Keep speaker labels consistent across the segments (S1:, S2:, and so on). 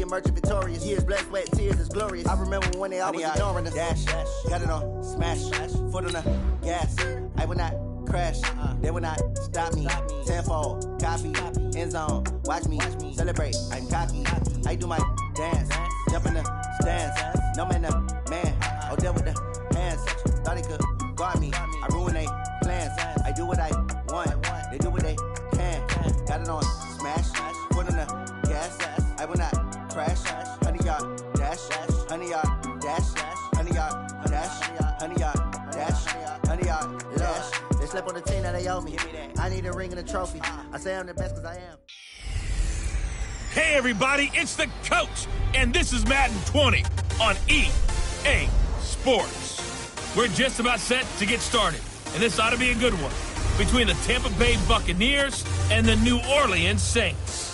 S1: emerging victorious. Years, blood, sweat, tears is glorious. I remember when they always ignoring us. Dash, got it on, smash, foot on the gas. I will not crash, they will not stop me. Tenfold, copy, end zone, watch me celebrate. I'm cocky, I do my dance, jump in the stands. No man, oh, deal with the hands. Thought he could guard me, I ruin they plans. I do what I want, they do what they can. Got it on, smash, foot on the gas. I will not crash, 100-yard dash, 100-yard dash, 100-yard dash, 100-yard dash, 100-yard dash. They slept on the team that they owe me. I need a ring and a trophy. I say I'm the best because I am.
S2: Hey everybody, it's the coach, and this is Madden 20 on EA Sports. We're just about set to get started, and this ought to be a good one between the Tampa Bay Buccaneers and the New Orleans Saints.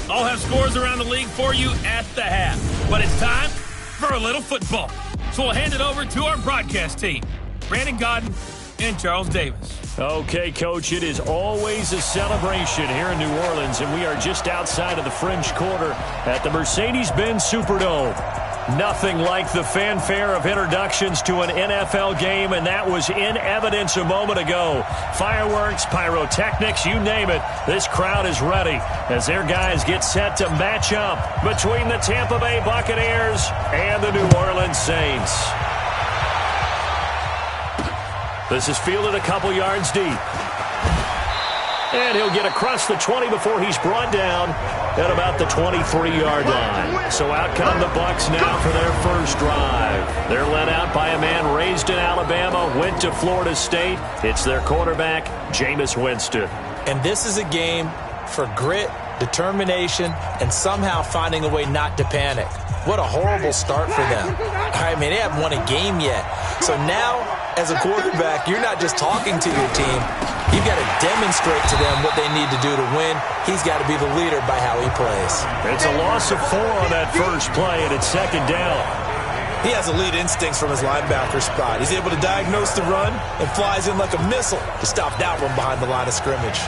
S2: I'll have scores around the league for you at the half, but it's time for a little football. So we'll hand it over to our broadcast team, Brandon Godden and Charles Davis.
S3: Okay, Coach, it is always a celebration here in New Orleans, and we are just outside of the French Quarter at the Mercedes-Benz Superdome. Nothing like the fanfare of introductions to an NFL game, and that was in evidence a moment ago. Fireworks, pyrotechnics, you name it. This crowd is ready as their guys get set to match up between the Tampa Bay Buccaneers and the New Orleans Saints. This is fielded a couple yards deep. And he'll get across the 20 before he's brought down at about the 23-yard line. So out come the Bucs now for their first drive. They're led out by a man raised in Alabama, went to Florida State. It's their quarterback, Jameis Winston.
S4: And this is a game for grit, determination, and somehow finding a way not to panic. What a horrible start for them. I mean, they haven't won a game yet. So now, as a quarterback, you're not just talking to your team. You've got to demonstrate to them what they need to do to win. He's got to be the leader by how he plays.
S3: It's a loss of 4 on that first play, and it's second down.
S4: He has elite instincts from his linebacker spot. He's able to diagnose the run and flies in like a missile to stop that one behind the line of scrimmage.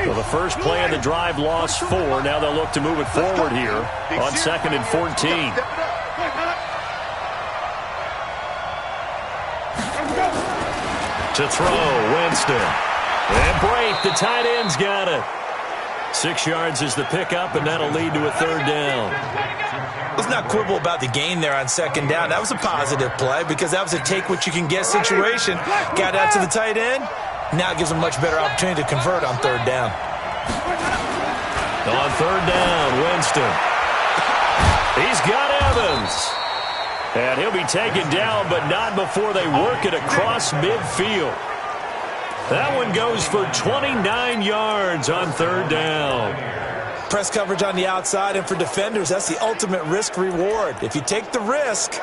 S3: Well, the first play of the drive lost 4. Now they'll look to move it forward here on 2nd and 14. To throw, Winston. And break, the tight end's got it. 6 yards is the pickup, and that'll lead to a third down.
S4: Let's not quibble about the gain there on second down. That was a positive play because that was a take-what-you-can-get situation. Got out to the tight end. Now it gives them a much better opportunity to convert on third down.
S3: On third down, Winston. He's got Evans. And he'll be taken down, but not before they work it across midfield. That one goes for 29 yards on third down.
S4: Press coverage on the outside, and for defenders, that's the ultimate risk-reward. If you take the risk,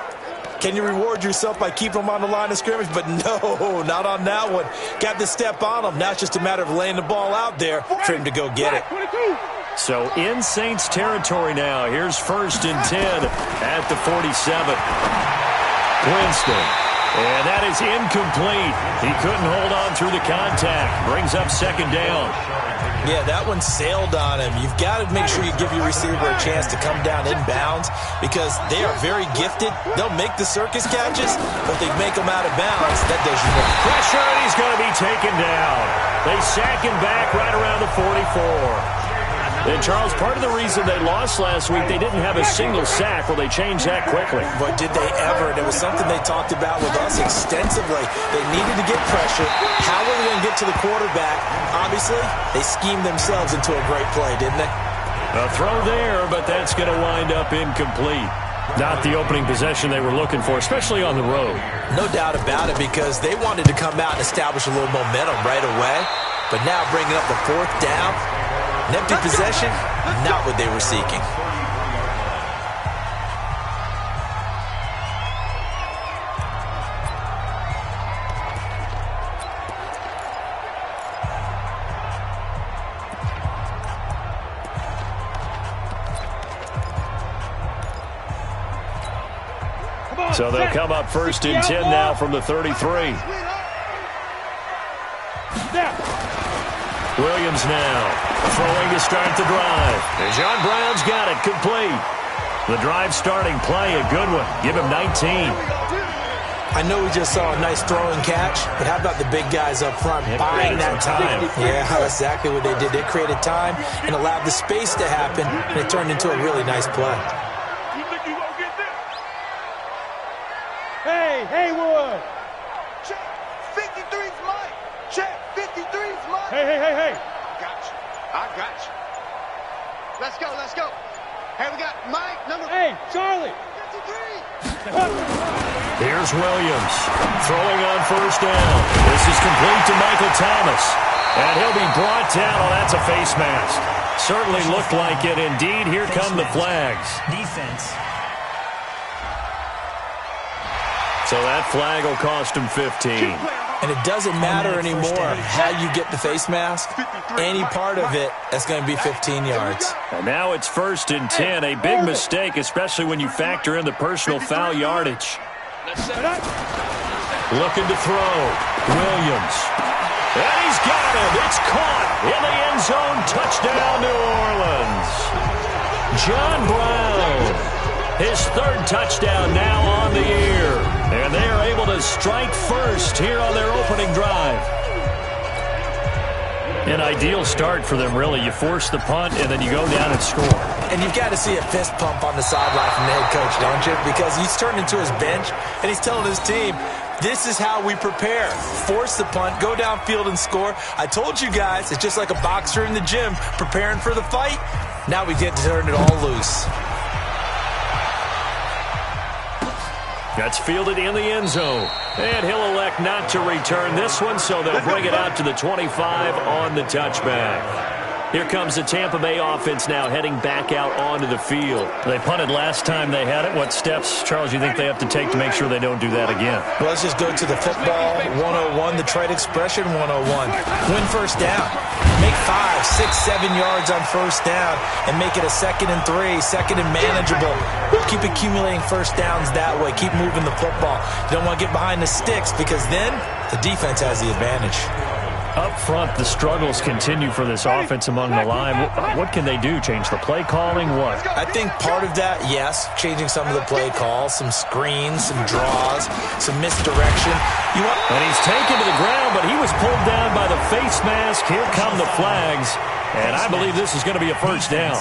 S4: can you reward yourself by keeping them on the line of scrimmage? But no, not on that one. Got to step on them. Now it's just a matter of laying the ball out there for him to go get it.
S3: So in Saints territory now. Here's 1st and 10 at the 47. Winston. And that is incomplete. He couldn't hold on through the contact. Brings up second down.
S4: Yeah, that one sailed on him. You've got to make sure you give your receiver a chance to come down inbounds because they are very gifted. They'll make the circus catches, but they make them out of bounds. That does you no good.
S3: Pressure, and he's going to be taken down. They sack him back right around the 44. And, Charles, part of the reason they lost last week, they didn't have a single sack. Well, they changed that quickly.
S4: But did they ever? And it was something they talked about with us extensively. They needed to get pressure. How were they going to get to the quarterback? Obviously, they schemed themselves into a great play, didn't they?
S3: A throw there, but that's going to wind up incomplete. Not the opening possession they were looking for, especially on the road.
S4: No doubt about it, because they wanted to come out and establish a little momentum right away. But now bringing up the 4th down, an empty possession, not what they were seeking.
S3: So they'll come up 1st and 10 now from the 33. Williams now Throwing to start the drive. And John Brown's got it complete. The drive starting play, a good one. Give him 19.
S4: I know we just saw a nice throw and catch, but how about the big guys up front buying that time? Yeah, that's exactly what they did. They created time and allowed the space to happen, and it turned into a really nice play.
S5: You think you gonna get this? Hey, Haywood!
S6: Check 53's Mike! Check 53's Mike!
S5: Hey!
S6: I got you. Let's go. Hey, we got Mike, number...
S5: Hey, Charlie!
S6: 53!
S3: Here's Williams throwing on first down. This is complete to Michael Thomas. And he'll be brought down. Oh, that's a face mask. Certainly looked like it. Indeed, here come the flags.
S7: Defense.
S3: So that flag will cost him 15.
S4: And it doesn't matter anymore how you get the face mask. Any part of it, that's going to be 15 yards.
S3: And now it's 1st and 10. A big mistake, especially when you factor in the personal foul yardage. Looking to throw. Williams. And he's got it. It's caught in the end zone. Touchdown, New Orleans. John Brown. His 3rd touchdown now on the year. And they are able to strike first here on their opening drive. An ideal start for them, really. You force the punt, and then you go down and score.
S4: And you've got to see a fist pump on the sideline from the head coach, don't you? Because he's turned into his bench, and he's telling his team, this is how we prepare. Force the punt, go downfield and score. I told you guys, it's just like a boxer in the gym preparing for the fight. Now we get to turn it all loose.
S3: That's fielded in the end zone. And he'll elect not to return this one, so they'll bring it out to the 25 on the touchback. Here comes the Tampa Bay offense now heading back out onto the field. They punted last time they had it. What steps, Charles, you think they have to take to make sure they don't do that again?
S4: Well, let's just go to the football 101, the trade expression 101. Win first down. Make 5, 6, 7 yards on first down and make it a 2nd and 3, 2nd and manageable. Keep accumulating first downs that way. Keep moving the football. You don't want to get behind the sticks because then the defense has the advantage.
S3: Up front, the struggles continue for this offense among the line. What can they do? Change the play calling? What?
S4: I think part of that, yes, changing some of the play calls, some screens, some draws, some misdirection.
S3: And he's taken to the ground, but he was pulled down by the face mask. Here come the flags, and I believe this is going to be a first down.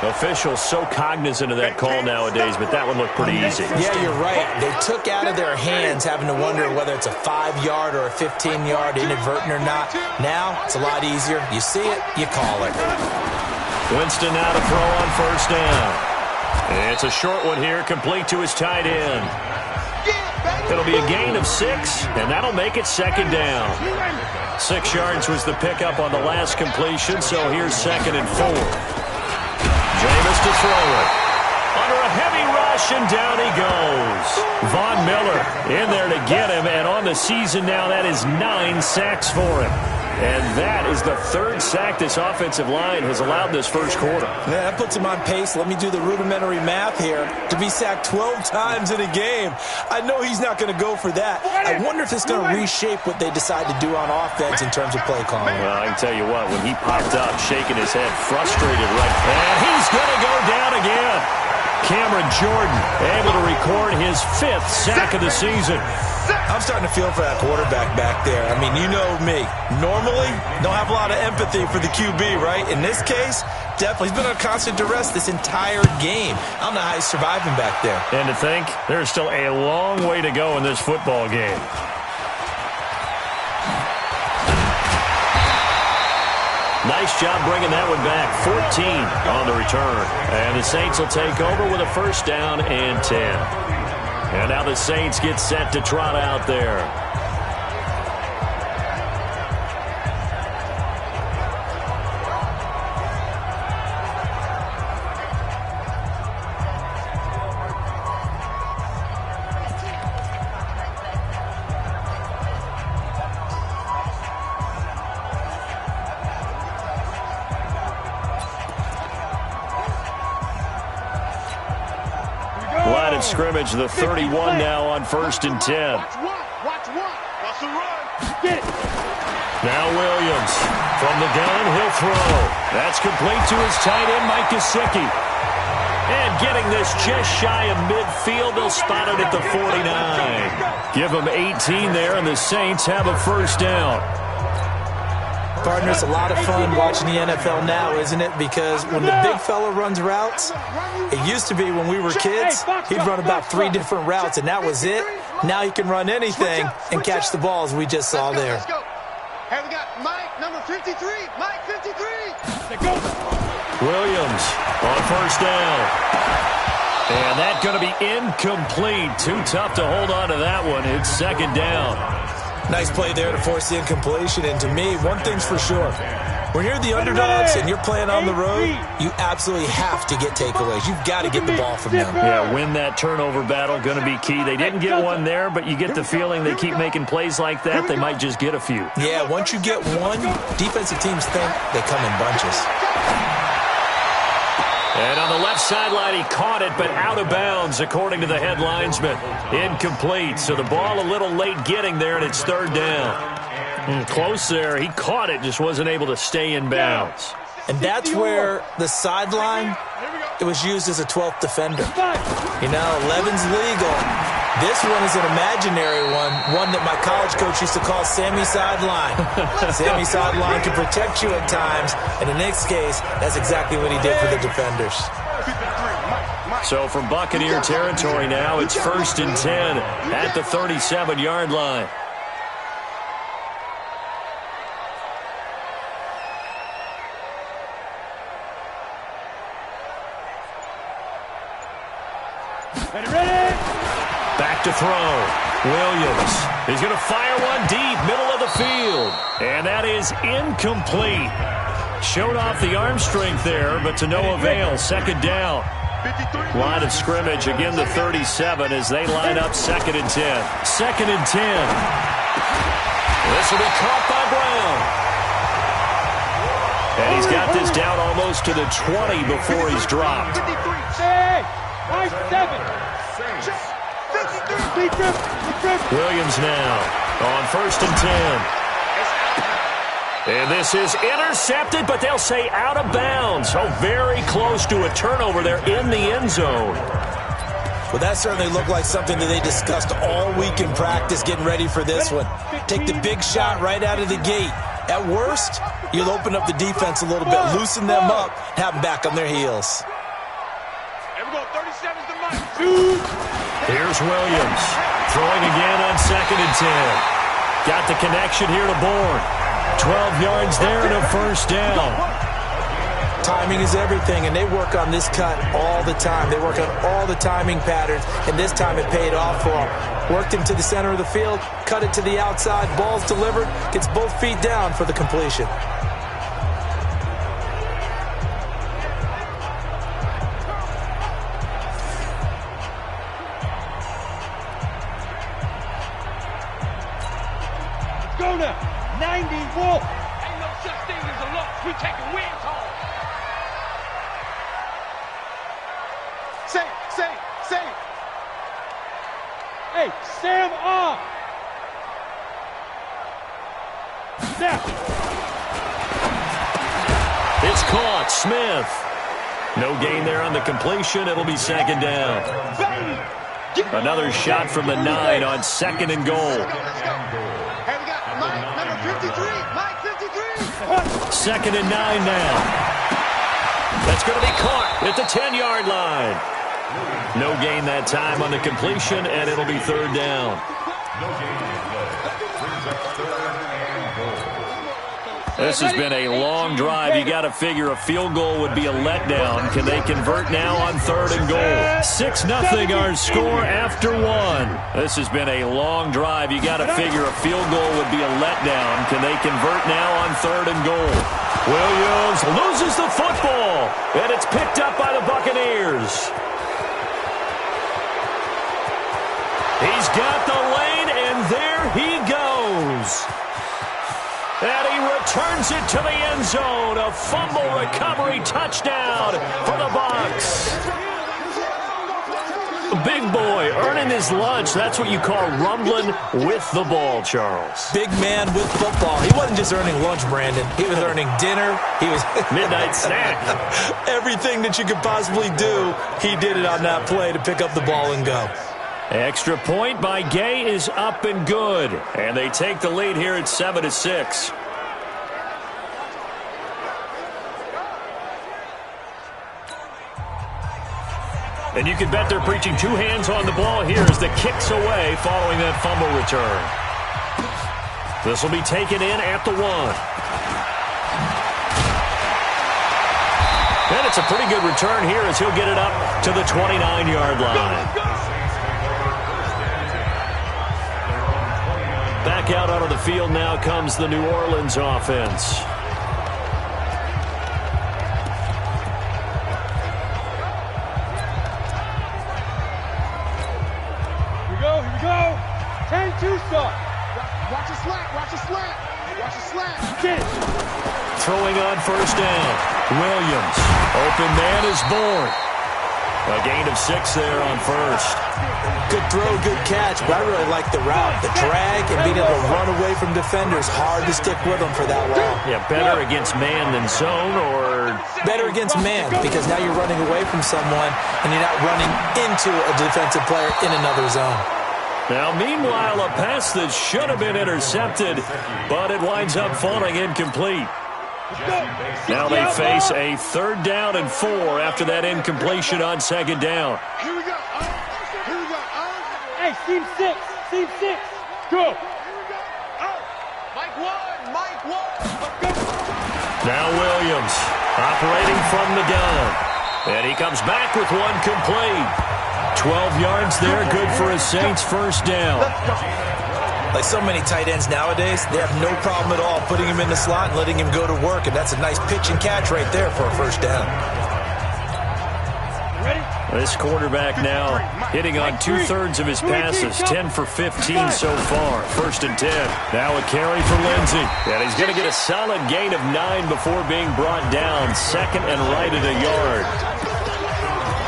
S3: Officials so cognizant of that call nowadays, but that one looked pretty easy.
S4: Yeah, you're right. They took out of their hands having to wonder whether it's a 5-yard or a 15-yard, inadvertent or not. Now, it's a lot easier. You see it, you call it.
S3: Winston now to throw on first down. It's a short one here, complete to his tight end. It'll be a gain of 6, and that'll make it 2nd down. 6 yards was the pickup on the last completion, so here's 2nd and 4. Jameis to throw it. Under a heavy rush, and down he goes. Von Miller in there to get him, and on the season now, that is 9 sacks for him. And that is the 3rd sack this offensive line has allowed this first quarter.
S4: Yeah, that puts him on pace. Let me do the rudimentary math here. To be sacked 12 times in a game. I know he's not going to go for that. I wonder if it's going to reshape what they decide to do on offense in terms of play calling.
S3: Well, I can tell you what, when he popped up, shaking his head, frustrated and he's going to go down again. Cameron Jordan able to record his 5th sack of the season.
S4: I'm starting to feel for that quarterback back there. I mean, you know me. Normally, don't have a lot of empathy for the QB, right? In this case, definitely. He's been on constant duress this entire game. I don't know how he's surviving back there.
S3: And to think, there's still a long way to go in this football game. Nice job bringing that one back. 14 on the return. And the Saints will take over with a first down and 10. And now the Saints get set to trot out there. Line of scrimmage, the 31 now on 1st and 10.
S5: Watch the run. Get it.
S3: Now Williams. From the gun, he'll throw. That's complete to his tight end, Mike Gesicki. And getting this just shy of midfield, they'll spot it at the 49. Give them 18 there, and the Saints have a first down.
S4: Partner, it's a lot of fun watching the NFL now, isn't it? Because when the big fella runs routes, it used to be when we were kids, he'd run about 3 different routes, and that was it. Now he can run anything and catch the balls we just saw there.
S6: Let's go. Hey, we got Mike, number 53. Mike, 53.
S3: Williams on first down. And that's going to be incomplete. Too tough to hold on to that one. It's second down.
S4: Nice play there to force the incompletion. And to me, one thing's for sure. When you're the underdogs and you're playing on the road, you absolutely have to get takeaways. You've got to get the ball from them.
S3: Yeah, win that turnover battle, going to be key. They didn't get one there, but you get the feeling they keep making plays like that, they might just get a few.
S4: Yeah, once you get one, defensive teams think they come in bunches.
S3: And on the left sideline, he caught it, but out of bounds, according to the head linesman. Incomplete, so the ball a little late getting there, and it's third down. Close there. He caught it, just wasn't able to stay in bounds.
S4: And that's where the sideline, it was used as a 12th defender. You know, 11's legal. This one is an imaginary one that my college coach used to call Sammy Sideline. Sammy Sideline can protect you at times, and in this case, that's exactly what he did for the defenders.
S3: So from Buccaneer territory now, it's 1st and 10 at the 37-yard line. Back to throw. Williams is going to fire one deep, middle of the field. And that is incomplete. Showed off the arm strength there, but to no avail. Second down. Line of scrimmage, again the 37 as they line up 2nd and 10. 2nd and 10. This will be caught by Brown. And he's got this down almost to the 20 before he's dropped. Williams now on 1st and 10. And this is intercepted, but they'll say out of bounds. Oh, very close to a turnover there in the end zone.
S4: Well, that certainly looked like something that they discussed all week in practice getting ready for this one. Take the big shot right out of the gate. At worst, you'll open up the defense a little bit, loosen them up, have them back on their heels.
S3: Here's Williams throwing again on 2nd and 10. Got the connection here to Bourne. 12 yards there and a first down.
S4: Timing is everything, and they work on this cut all the time. They work on all the timing patterns, and this time it paid off for them. Worked him to the center of the field, cut it to the outside, ball's delivered, gets both feet down for the completion.
S5: Go now, 90 Wolf. Ain't no such thing as a loss. We taking wins home.
S6: Say.
S5: Hey, Sam off. Now.
S3: It's caught. Smith. No gain there on the completion. It'll be second down. Another shot from the 9 on 2nd and goal.
S6: Hey, we got Mike, number 53. Mike, 53.
S3: 2nd and 9 now. That's going to be caught at the 10-yard line. No gain that time on the completion, and it'll be third down. This has been a long drive. You got to figure a field goal would be a letdown. Can they convert now on 3rd and goal? 6-0 our score after 1. This has been a long drive. You got to figure a field goal would be a letdown. Can they convert now on 3rd and goal? Williams loses the football, and it's picked up by the Buccaneers. He's got the lane, and there he goes. And he returns it to the end zone. A fumble recovery touchdown for the Bucs. big boy earning his lunch. That's what you call rumbling with the ball, Charles.
S4: Big man with football. He wasn't just earning lunch, Brandon. He was earning dinner. He was
S3: midnight snack.
S4: Everything that you could possibly do, he did it on that play to pick up the ball and go.
S3: Extra point by Gay is up and good. And they take the lead here at 7-6. And you can bet they're preaching two hands on the ball here as the kick's away following that fumble return. This will be taken in at the 1. And it's a pretty good return here as he'll get it up to the 29-yard line. Back out onto the field now comes the New Orleans offense.
S6: Watch a slant, watch a slant, watch a slant.
S5: Get it.
S3: Throwing on first down. Williams. Open man is born. A gain of 6 there on first.
S4: Good throw, good catch, but I really like the route. The drag and being able to run away from defenders. Hard to stick with them for that long.
S3: Yeah, better against man than zone, or
S4: better against man, because now you're running away from someone and you're not running into a defensive player in another zone.
S3: Now, meanwhile, a pass that should have been intercepted, but it winds up falling incomplete. Now they face a 3rd down and 4 after that incompletion on 2nd down.
S6: Here we go. Here we go.
S5: Hey, team 6. Team 6. Go.
S6: Mike 1. Mike 1.
S3: Now Williams operating from the gun. And he comes back with one complete. 12 yards there, good for a Saints first down.
S4: Like so many tight ends nowadays, they have no problem at all putting him in the slot and letting him go to work, and that's a nice pitch and catch right there for a first down.
S3: This quarterback now hitting on 2/3 of his passes, 10 for 15 so far. 1st and 10. Now a carry for Lindsey. And he's going to get a solid gain of 9 before being brought down. 2nd and right at a yard.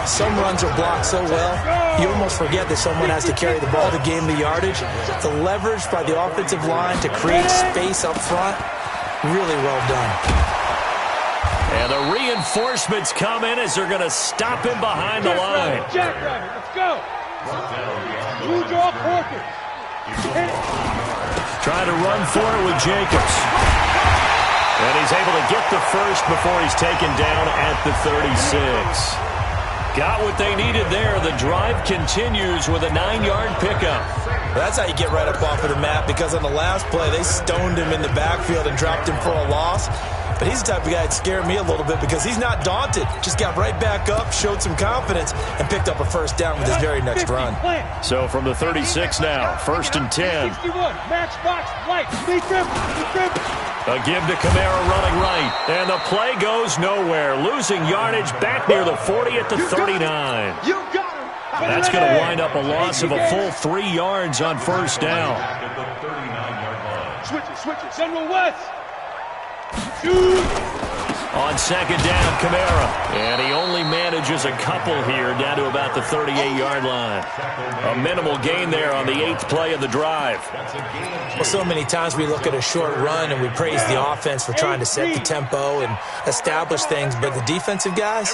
S4: Some runs are blocked so well, you almost forget that someone has to carry the ball to gain the yardage. The leverage by the offensive line to create space up front, really well done.
S3: And the reinforcements come in as they're going to stop him behind the line.
S5: Jackrabbit, let's go. Blue draw Porter.
S3: Trying to run for it with Jacobs. And he's able to get the first before he's taken down at the 36. Got what they needed there. The drive continues with a 9-yard pickup.
S4: That's how you get right up off of the map, because on the last play, they stoned him in the backfield and dropped him for a loss. But he's the type of guy that scared me a little bit because he's not daunted. Just got right back up, showed some confidence, and picked up a first down with his very next run.
S3: So from the 36 now, 1st and 10.
S5: 61, matchbox, light,
S3: A give to Kamara running right. And the play goes nowhere. Losing yardage back near the 40 at the 39.
S6: You got him.
S3: That's going to wind up a loss of a full 3 yards on first down.
S6: Switch it.
S5: General West. Shoot.
S3: On 2nd down, Kamara. And he only manages a couple here down to about the 38-yard line. A minimal gain there on the 8th play of the drive.
S4: Well, so many times we look at a short run and we praise the offense for trying to set the tempo and establish things, but the defensive guys,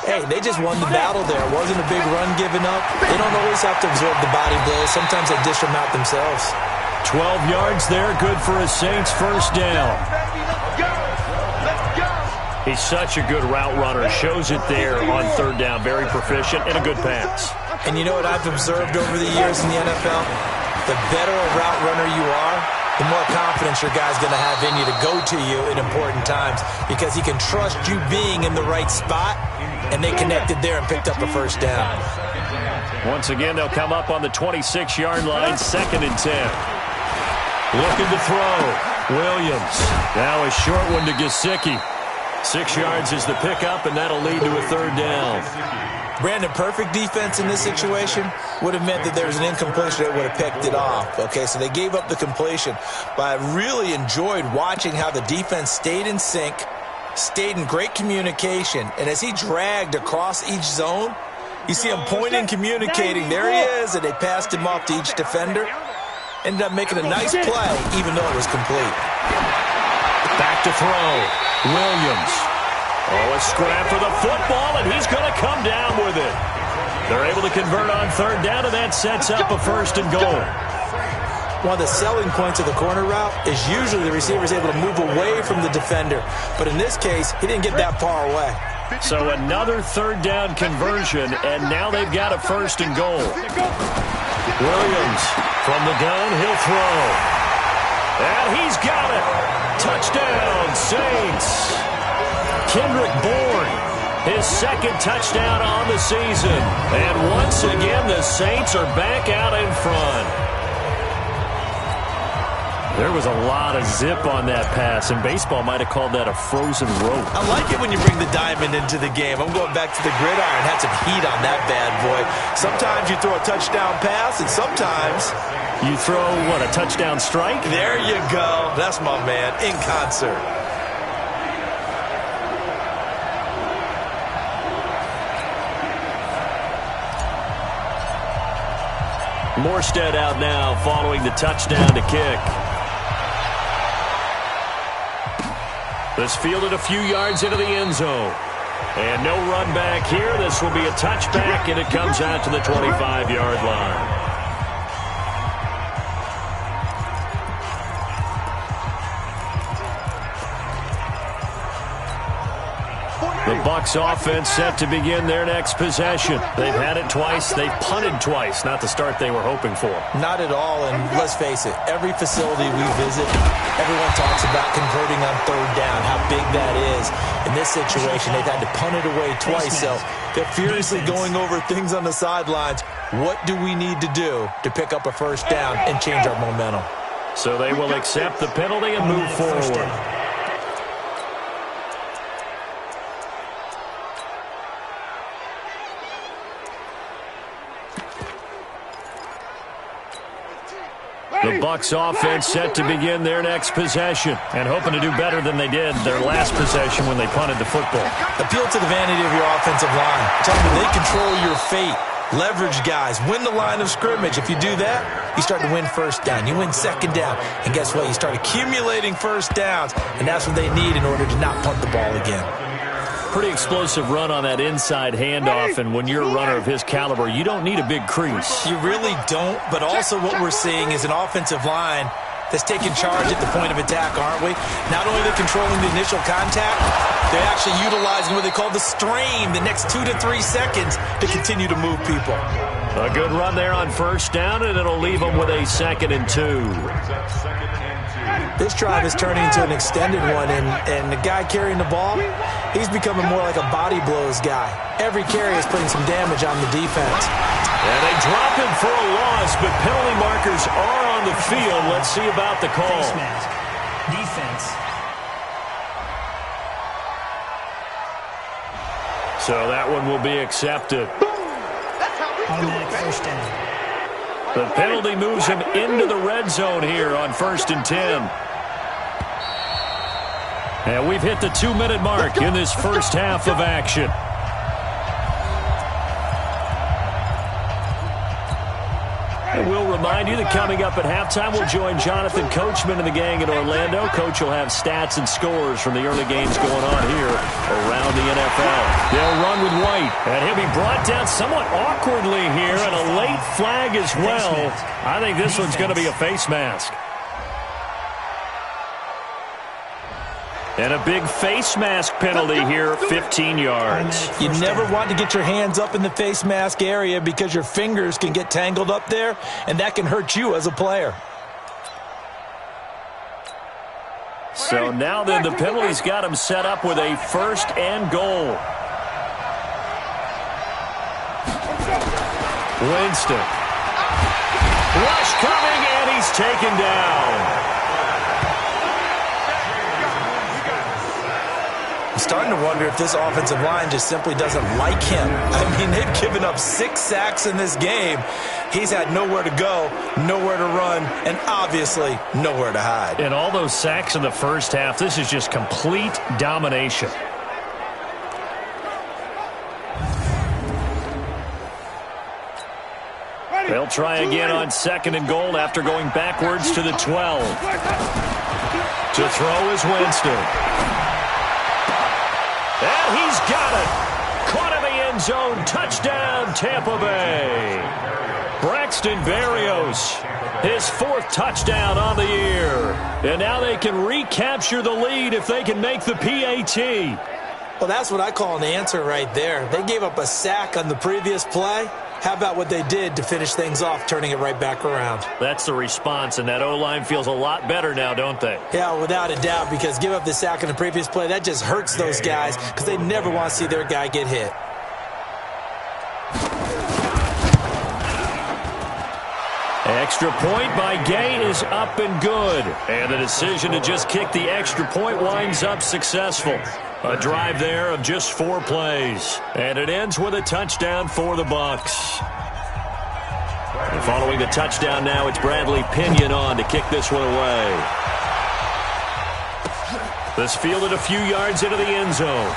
S4: hey, they just won the battle there. It wasn't a big run given up. They don't always have to absorb the body blows. Sometimes they dish them out themselves.
S3: 12 yards there, good for a Saints first down. He's such a good route runner. Shows it there on 3rd down. Very proficient and a good pass.
S4: And you know what I've observed over the years in the NFL? The better a route runner you are, the more confidence your guy's going to have in you to go to you in important times, because he can trust you being in the right spot, and they connected there and picked up a first down.
S3: Once again, they'll come up on the 26-yard line, 2nd and 10. Looking to throw. Williams. Now a short one to Gesicki. 6 yards is the pickup, and that'll lead to a 3rd down.
S4: Brandon, perfect defense in this situation would have meant that there was an incompletion that would have picked it off. Okay, so they gave up the completion. But I really enjoyed watching how the defense stayed in sync, stayed in great communication, and as he dragged across each zone, You see him pointing, communicating. There he is, and they passed him off to each defender. Ended up making a nice play, even though it was complete.
S3: Back to throw. Williams. Oh, a scrap for the football, and he's going to come down with it. They're able to convert on third down, and that sets up a 1st and goal.
S4: One of the selling points of the corner route is usually the receiver is able to move away from the defender. But in this case, he didn't get that far away.
S3: So another 3rd down conversion, and now they've got a 1st and goal. Williams from the gun, he'll throw. And he's got it. Touchdown, Saints. Kendrick Bourne, his 2nd touchdown on the season. And once again, the Saints are back out in front. There was a lot of zip on that pass, and baseball might have called that a frozen rope.
S4: I like it when you bring the diamond into the game. I'm going back to the gridiron. Had some heat on that bad boy. Sometimes you throw a touchdown pass, and sometimes
S3: you throw, what, a touchdown strike?
S4: There you go. That's my man, in concert.
S3: Morstead out now following the touchdown to kick. This fielded a few yards into the end zone. And no run back here. This will be a touchback, and it comes out to the 25-yard line. The Bucs offense set to begin their next possession. They've had it twice. They've punted twice. Not the start they were hoping for.
S4: Not at all, and let's face it, every facility we visit, everyone talks about converting on third down, how big that is. In this situation, they've had to punt it away twice, so they're furiously going over things on the sidelines. What do we need to do to pick up a 1st down and change our momentum?
S3: So they will accept the penalty and move forward. The Bucs offense set to begin their next possession and hoping to do better than they did their last possession when they punted the football.
S4: Appeal to the vanity of your offensive line. Tell them they control your fate. Leverage guys. Win the line of scrimmage. If you do that, you start to win 1st down. You win 2nd down. And guess what? You start accumulating 1st downs. And that's what they need in order to not punt the ball again.
S3: Pretty explosive run on that inside handoff, and when you're a runner of his caliber, you don't need a big crease.
S4: You really don't, but also what we're seeing is an offensive line that's taking charge at the point of attack, aren't we? Not only are they controlling the initial contact, they're actually utilizing what they call the strain, the next 2 to 3 seconds to continue to move people.
S3: A good run there on 1st down, and it'll leave them with a 2nd and 2.
S4: This drive is turning into an extended one, and the guy carrying the ball, he's becoming more like a body blows guy. Every carry is putting some damage on the defense.
S3: And they drop him for a loss, but penalty markers are on the field. Let's see about the call.
S7: Defense.
S3: So that one will be accepted.
S7: Automatic 1st down.
S3: The penalty moves him into the red zone here on 1st and 10. And we've hit the 2-minute mark in this first half of action. And we'll remind you that coming up at halftime, we'll join Jonathan Coachman and the gang in Orlando. Coach will have stats and scores from the early games going on here around the NFL. They'll run with White, and he'll be brought down somewhat awkwardly here, and a late flag as well. I think this one's going to be a face mask. And a big face mask penalty here, 15 yards.
S4: You never want to get your hands up in the face mask area because your fingers can get tangled up there, and that can hurt you as a player.
S3: So now then, the penalty's got him set up with a 1st and goal. Winston. Rush coming, and he's taken down.
S4: I'm starting to wonder if this offensive line just simply doesn't like him. I mean, they've given up 6 sacks in this game. He's had nowhere to go, nowhere to run, and obviously nowhere to hide.
S3: And all those sacks in the first half, this is just complete domination. They'll try again on 2nd and goal after going backwards to the 12. To throw is Winston. And he's got it. Caught in the end zone. Touchdown, Tampa Bay. Braxton Berrios, his 4th touchdown on the year. And now they can recapture the lead if they can make the PAT.
S4: Well, that's what I call an answer right there. They gave up a sack on the previous play. How about what they did to finish things off, turning it right back around?
S3: That's the response, and that O-line feels a lot better now, don't they?
S4: Yeah, without a doubt, because give up the sack on the previous play, that just hurts those guys because they never want to see their guy get hit.
S3: Extra point by Gay is up and good. And the decision to just kick the extra point winds up successful. A drive there of just 4 plays. And it ends with a touchdown for the Bucs. And following the touchdown now, it's Bradley Pinion on to kick this one away. This fielded a few yards into the end zone.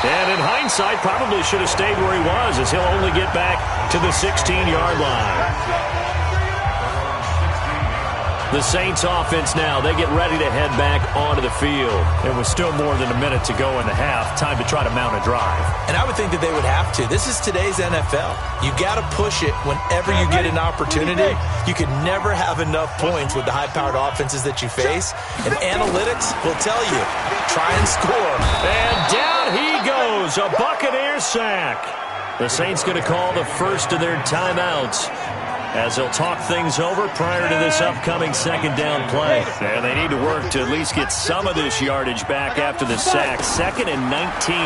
S3: And in hindsight, probably should have stayed where he was, as he'll only get back to the 16-yard line. The Saints offense now, they get ready to head back onto the field. It was still more than a minute to go in the half. Time to try to mount a drive.
S4: And I would think that they would have to. This is today's NFL. You got to push it whenever you get an opportunity. You can never have enough points with the high-powered offenses that you face. And analytics will tell you, try and score.
S3: And down he goes, a Buccaneer sack. The Saints going to call the first of their timeouts, as they'll talk things over prior to this upcoming 2nd down play. And they need to work to at least get some of this yardage back after the sack. 2nd and 19.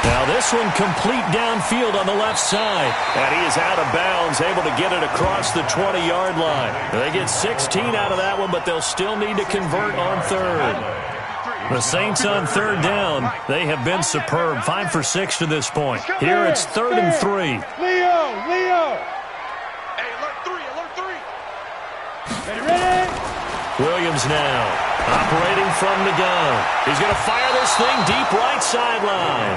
S3: Now this one complete downfield on the left side. And he is out of bounds, able to get it across the 20-yard line. They get 16 out of that one, but they'll still need to convert on 3rd. The Saints on 3rd down, they have been superb. 5 for 6 to this point. Here it's 3rd and 3.
S5: Leo! Hey, alert 3. Ready?
S3: Williams now, operating from the gun. He's going to fire this thing deep right sideline.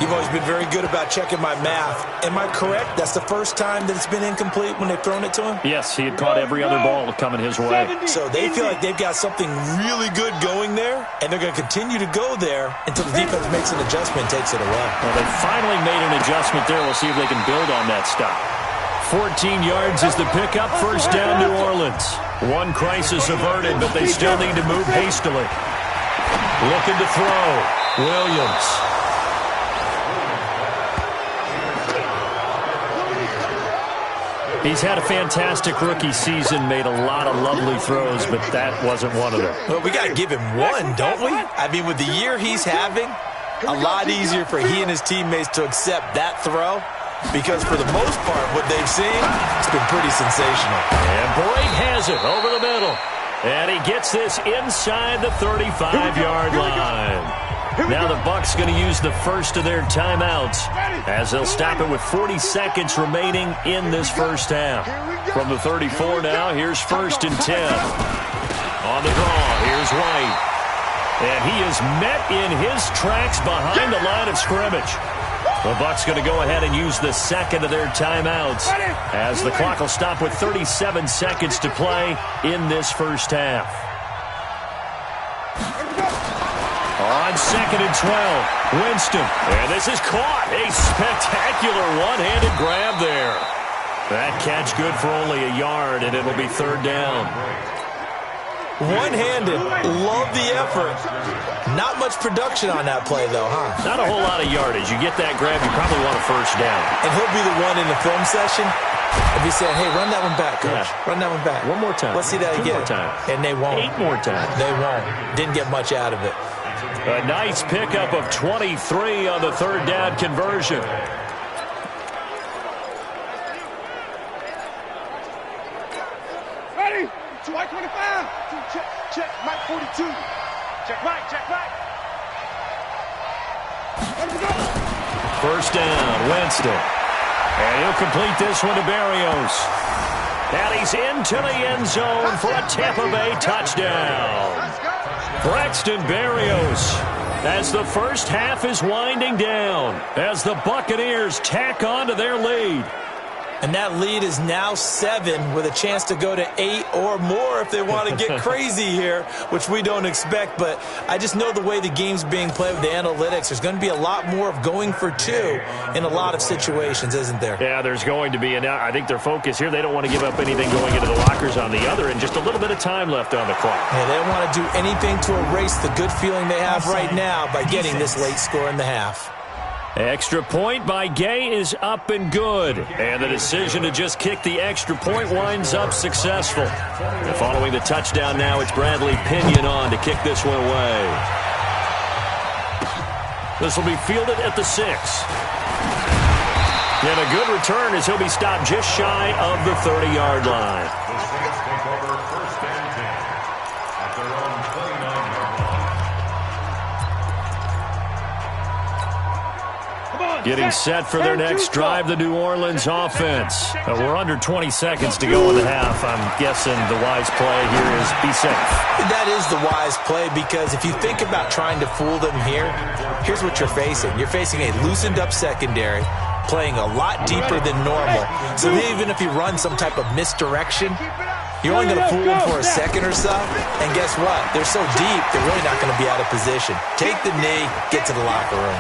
S4: You've always been very good about checking my math. Am I correct? That's the first time that it's been incomplete when they've thrown it to him?
S3: Yes, he had caught every other ball coming his way.
S4: So they feel like they've got something really good going there, and they're going to continue to go there until the defense makes an adjustment and takes it away.
S3: Well, they finally made an adjustment there. We'll see if they can build on that stop. 14 yards is the pickup. 1st down, New Orleans. One crisis averted, but they still need to move hastily. Looking to throw. Williams. He's had a fantastic rookie season, made a lot of lovely throws, but that wasn't one of them.
S4: Well, we got to give him one, don't we? I mean, with the year he's having, a lot easier for he and his teammates to accept that throw, because for the most part, what they've seen, it's been pretty sensational.
S3: And Boyd has it over the middle. And he gets this inside the 35-yard line. Now the Bucs going to use the first of their timeouts, as they'll stop it with 40 seconds remaining in this first half. From the 34 now, here's 1st and 10. On the draw, here's White. And he is met in his tracks behind the line of scrimmage. The Bucs going to go ahead and use the 2nd of their timeouts, as the clock will stop with 37 seconds to play in this first half. On 2nd and 12, Winston. And this is caught. A spectacular one-handed grab there. That catch good for only a yard, and it'll be 3rd down.
S4: One-handed. Love the effort. Not much production on that play, though, huh?
S3: Not a whole lot of yardage. You get that grab, you probably want a 1st down.
S4: And he'll be the one in the film session and be saying, hey, run that one back, coach.
S3: Yeah.
S4: Run that one back.
S3: One more time.
S4: Let's see that
S3: 2
S4: again.
S3: more times.
S4: And they won't.
S3: 8 more times.
S4: They won't. Didn't get much out of it.
S3: A nice pickup of 23 on the 3rd down conversion.
S5: Ready? 225. Check. Mike 42. Check Mike. Ready to go.
S3: 1st down, Winston. And he'll complete this one to Berrios. And he's into the end zone for a Tampa Bay touchdown. Braxton Berrios as the first half is winding down, as the Buccaneers tack on to their lead.
S4: And that lead is now 7 with a chance to go to 8 or more if they want to get crazy here, which we don't expect. But I just know the way the game's being played with the analytics, there's going to be a lot more of going for 2 in a lot of situations, isn't there?
S3: Yeah, there's going to be. And I think their focus here, they don't want to give up anything going into the lockers on the other, and just a little bit of time left on the clock.
S4: Yeah, they don't want to do anything to erase the good feeling they have right now by getting this late score in the half.
S3: Extra point by Gay is up and good. And the decision to just kick the extra point winds up successful. And following the touchdown now, it's Bradley Pinion on to kick this one away. This will be fielded at the 6. And a good return as he'll be stopped just shy of the 30-yard line. Getting set for their next drive, the New Orleans offense. We're under 20 seconds to go in the half. I'm guessing the wise play here is be safe.
S4: That is the wise play, because if you think about trying to fool them here, here's what you're facing. You're facing a loosened-up secondary, playing a lot deeper than normal. So even if you run some type of misdirection, you're only going to fool them for a second or so. And guess what? They're so deep, they're really not going to be out of position. Take the knee, get to the locker room.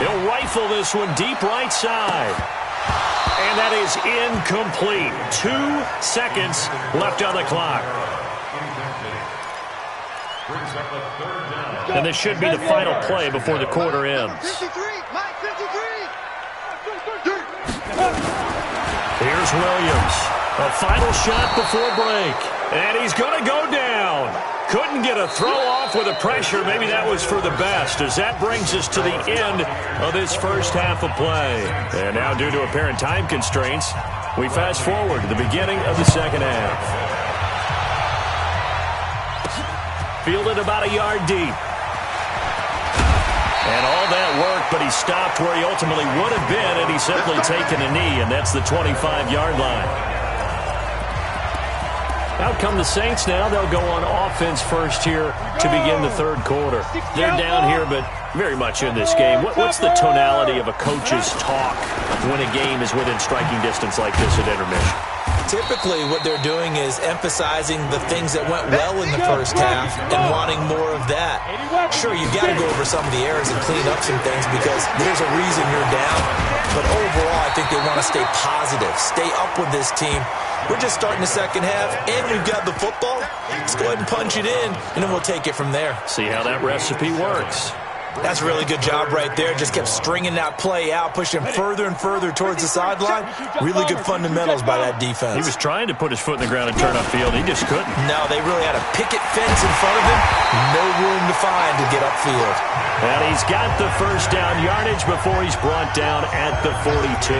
S3: He'll rifle this one deep right side. And that is incomplete. 2 seconds left on the clock. And this should be the final play before the quarter ends.
S6: 53, Mike, 53.
S3: Here's Williams. A final shot before break. And he's going to go down. Couldn't get a throw off with the pressure. Maybe that was for the best, as that brings us to the end of this first half of play. And now, due to apparent time constraints, we fast forward to the beginning of the second half. Fielded about a yard deep. And all that work, but he stopped where he ultimately would have been, and he's simply taken a knee, and that's the 25-yard line. Out come the Saints now. They'll go on offense first here to begin the third quarter. They're down here, but very much in this game. What's the tonality of a coach's talk when a game is within striking distance like this at intermission?
S4: Typically, what they're doing is emphasizing the things that went well in the first half and wanting more of that. Sure, you've got to go over some of the errors and clean up some things because there's a reason you're down. But overall, I think they want to stay positive, stay up with this team. We're just starting the second half, and we've got the football. Let's go ahead and punch it in, and then we'll take it from there.
S3: See how that recipe works.
S4: That's a really good job right there. Just kept stringing that play out, pushing further and further towards the sideline. Really good fundamentals by that defense.
S3: He was trying to put his foot in the ground and turn upfield. He just couldn't.
S4: No, they really had a picket fence in front of him. No room to find to get upfield.
S3: And he's got the first down yardage before he's brought down at the 42.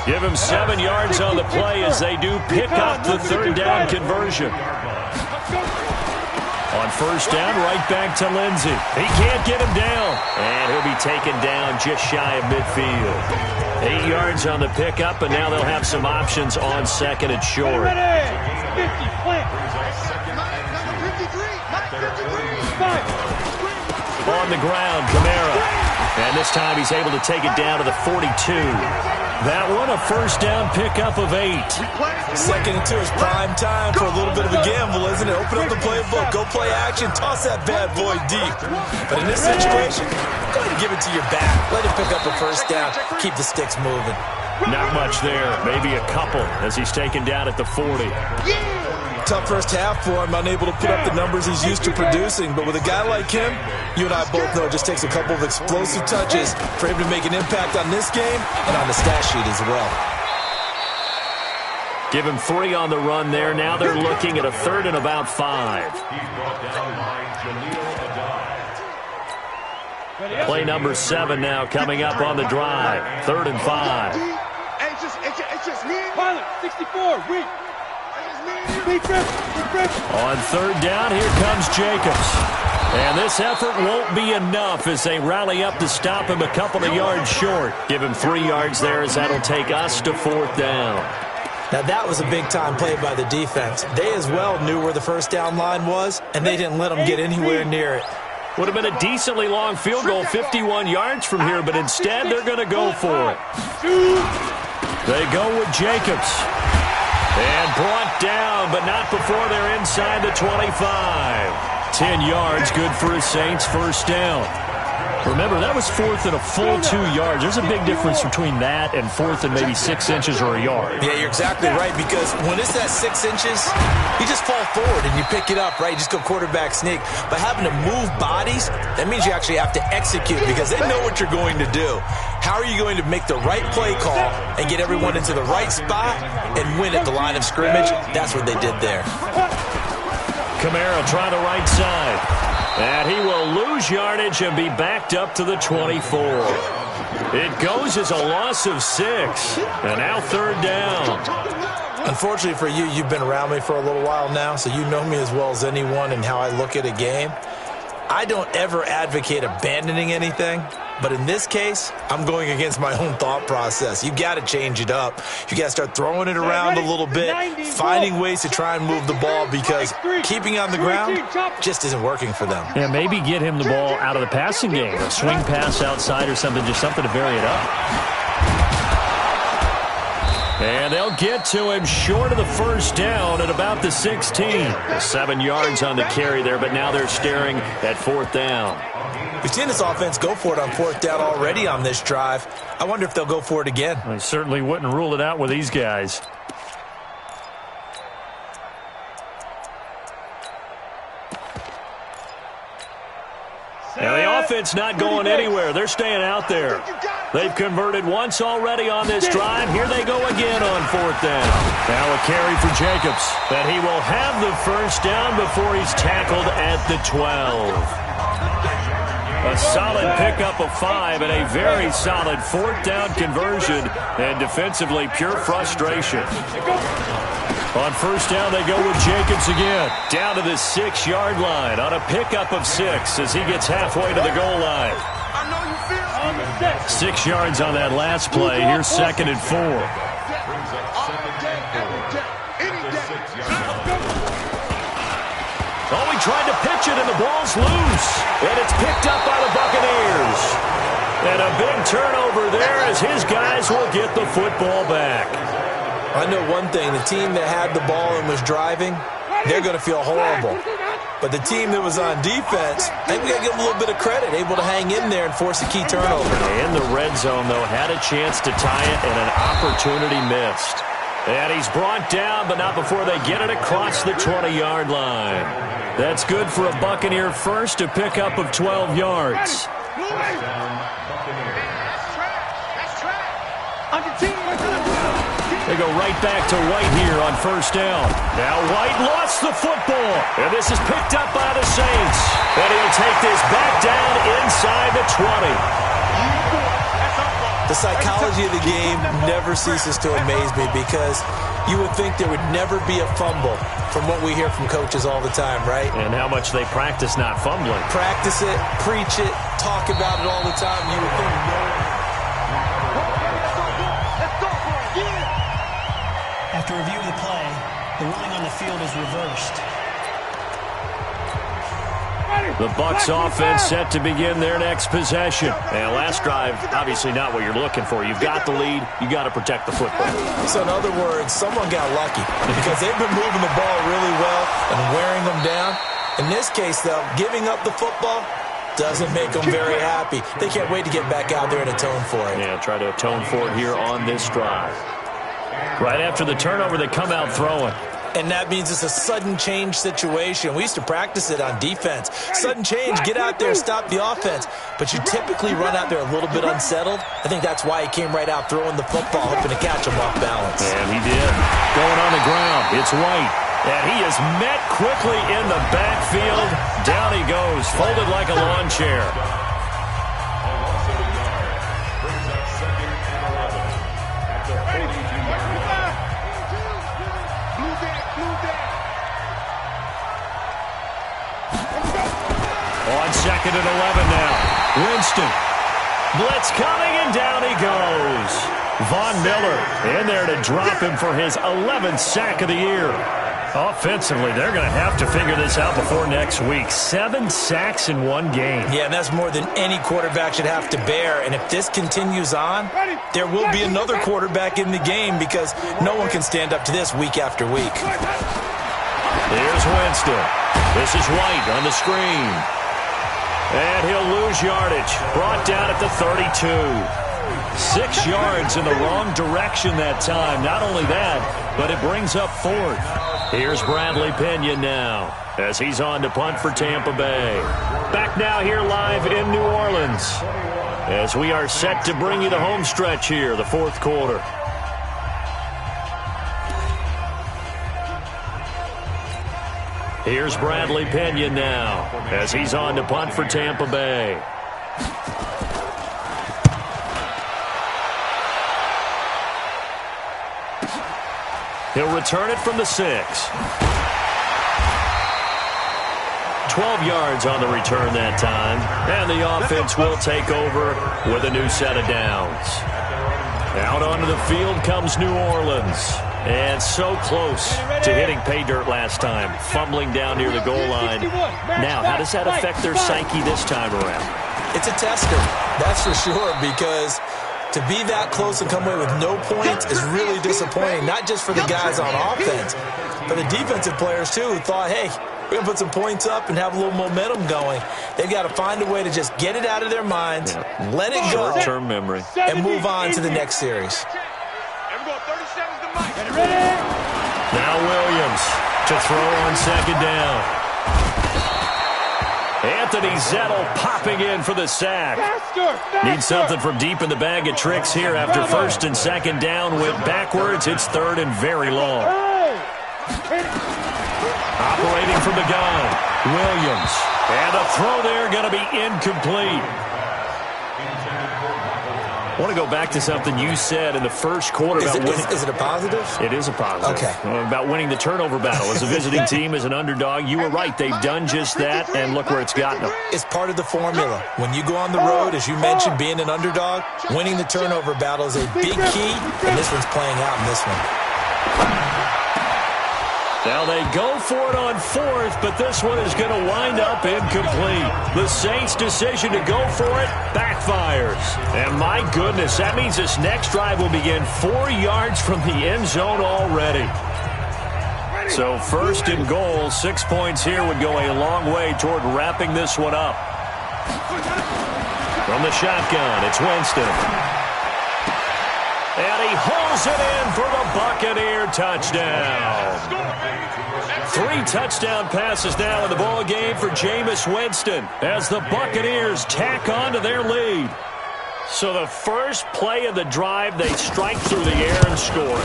S3: Give him 7 yards on the play as they do pick up the third down conversion. On first down, right back to Lindsey. He can't get him down. And he'll be taken down just shy of midfield. 8 yards on the pickup, and now they'll have some options on second and short. On the ground, Kamara. And this time he's able to take it down to the 42. That one, a first down pickup of 8.
S4: Second and 2 is prime time for a little bit of a gamble, isn't it? Open up the playbook, go play action, toss that bad boy deep. But in this situation, go ahead and give it to your back. Let him pick up a first down. Keep the sticks moving.
S3: Not much there. Maybe a couple as he's taken down at the 40.
S4: Tough first half for him, unable to put up the numbers he's used to producing. But with a guy like him, you and I both know it just takes a couple of explosive touches for him to make an impact on this game and on the stat sheet as well.
S3: Give him 3 on the run there. Now they're looking at a third and about 5. Play number 7 now coming up on the drive. 3rd and 5.
S6: It's just me.
S5: Pilot, 64, weak.
S3: On third down, here comes Jacobs. And this effort won't be enough as they rally up to stop him a couple of yards short. Give him 3 yards there as that'll take us to 4th down.
S4: Now that was a big-time play by the defense. They as well knew where the first down line was, and they didn't let them get anywhere near it.
S3: Would have been a decently long field goal, 51 yards from here, but instead they're going to go for it. They go with Jacobs. And brought down, but not before they're inside the 25. 10 yards, good for a Saints first down. Remember, that was fourth and a full 2 yards. There's a big difference between that and fourth and maybe 6 inches or a yard.
S4: Yeah, you're exactly right, because when it's at 6 inches, you just fall forward and you pick it up, right? You just go quarterback sneak. But having to move bodies, that means you actually have to execute, because they know what you're going to do. How are you going to make the right play call and get everyone into the right spot and win at the line of scrimmage? That's what they did there.
S3: Camaro trying the right side. And he will lose yardage and be backed up to the 24. It goes as a loss of 6. And now third down.
S4: Unfortunately for you, you've been around me for a little while now, so you know me as well as anyone and how I look at a game. I don't ever advocate abandoning anything. But in this case, I'm going against my own thought process. You got to change it up. You got to start throwing it around a little bit, finding ways to try and move the ball, because keeping on the ground just isn't working for them.
S3: Yeah, maybe get him the ball out of the passing game. A swing pass outside or something, just something to vary it up. And they'll get to him short of the first down at about the 16. 7 yards on the carry there, but now they're staring at fourth down.
S4: We've seen this offense go for it on fourth down already on this drive. I wonder if they'll go for it again.
S3: I certainly wouldn't rule it out with these guys. Now the offense not going anywhere. They're staying out there. They've converted once already on this drive. Here they go again on fourth down. Now a carry for Jacobs. But he will have the first down before he's tackled at the 12. A solid pickup of 5 and a very solid fourth down conversion. And defensively, pure frustration. On first down, they go with Jacobs again. Down to the 6-yard line on a pickup of 6 as he gets halfway to the goal line. 6 yards on that last play. Here's 2nd and 4. Oh, he tried to pitch it, and the ball's loose. And it's picked up by the Buccaneers. And a big turnover there as his guys will get the football back.
S4: I know one thing. The team that had the ball and was driving, they're going to feel horrible. But the team that was on defense, I think we got to give them a little bit of credit, able to hang in there and force a key turnover.
S3: In the red zone, though, had a chance to tie it, and an opportunity missed. And he's brought down, but not before they get it across the 20-yard line. That's good for a Buccaneer first, a pickup of 12 yards. They go right back to White here on first down. Now White lost the football, and this is picked up by the Saints. And he'll take this back down inside the 20.
S4: The psychology of the game never ceases to amaze me, because you would think there would never be a fumble from what we hear from coaches all the time, right?
S3: And how much they practice not fumbling.
S4: Practice it, preach it, talk about it all the time. You would think
S7: After review of the play, the ruling on the field is reversed.
S3: The Bucs offense set to begin their next possession. And last drive, obviously not what you're looking for. You've got the lead. You got to protect the football.
S4: So in other words, someone got lucky, because they've been moving the ball really well and wearing them down. In this case, though, giving up the football doesn't make them very happy. They can't wait to get back out there and atone for it.
S3: Yeah, try to atone for it here on this drive. Right after the turnover, they come out throwing.
S4: And that means it's a sudden change situation. We used to practice it on defense. Sudden change, get out there, stop the offense. But you typically run out there a little bit unsettled. I think that's why he came right out throwing the football, hoping to catch him off balance.
S3: And he did. Going on the ground, it's White. And he is met quickly in the backfield. Down he goes, folded like a lawn chair. On 2nd and 11 now. Winston. Blitz coming, and down he goes. Von Miller in there to drop him for his 11th sack of the year. Offensively, they're going to have to figure this out before next week. 7 sacks in one game.
S4: Yeah, and that's more than any quarterback should have to bear. And if this continues on, there will be another quarterback in the game because no one can stand up to this week after week.
S3: Here's Winston. This is White on the screen. And he'll lose yardage. Brought down at the 32. 6 yards in the wrong direction that time. Not only that, but it brings up 4th. Here's Bradley Pinion now as he's on to punt for Tampa Bay. Back now here live in New Orleans as we are set to bring you the home stretch here, the 4th quarter. Here's Bradley Pinion now as he's on to punt for Tampa Bay. He'll return it from the 6. 12 yards on the return that time. And the offense will take over with a new set of downs. Out onto the field comes New Orleans. And so close to hitting pay dirt last time. Fumbling down near the goal line. Now, how does that affect their psyche this time around?
S4: It's a tester, that's for sure, because to be that close and come away with no points is really disappointing, not just for the guys on offense, but the defensive players, too, who thought, hey, we're going to put some points up and have a little momentum going. They've got to find a way to just get it out of their minds, let it go,
S3: short-term memory,
S4: and move on to the next series.
S3: Now Williams to throw on 2nd down. Anthony Zettel popping in for the sack. Needs something from deep in the bag of tricks here after 1st and 2nd down. Went backwards. It's 3rd and very long. Operating from the gun, Williams. And a throw there going to be incomplete. I want to go back to something you said in the first quarter about winning.
S4: Is it a positive?
S3: It is a positive.
S4: Okay.
S3: About winning the turnover battle. As a visiting team, as an underdog, you were right. They've done just that, and look where it's gotten them.
S4: It's part of the formula. When you go on the road, as you mentioned, being an underdog, winning the turnover battle is a big key, and this one's playing out in this one.
S3: Now they go for it on 4th, but this one is going to wind up incomplete. The Saints' decision to go for it backfires. And my goodness, that means this next drive will begin 4 yards from the end zone already. So 1st and goal, 6 points here would go a long way toward wrapping this one up. From the shotgun, it's Winston. And he hauls it in for the Buccaneer touchdown. 3 touchdown passes now in the ball game for Jameis Winston as the Buccaneers tack on to their lead. So the first play of the drive, they strike through the air and score.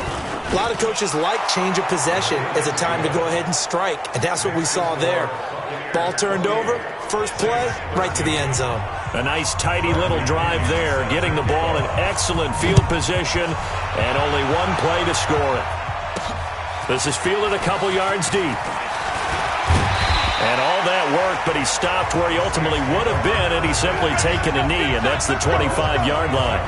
S4: A lot of coaches like change of possession as a time to go ahead and strike, and that's what we saw there. Ball turned over, first play, right to the end zone.
S3: A nice, tidy little drive there, getting the ball in excellent field position, and only one play to score it. This is fielded a couple yards deep. And all that work, but he stopped where he ultimately would have been, and he's simply taken a knee, and that's the 25-yard line.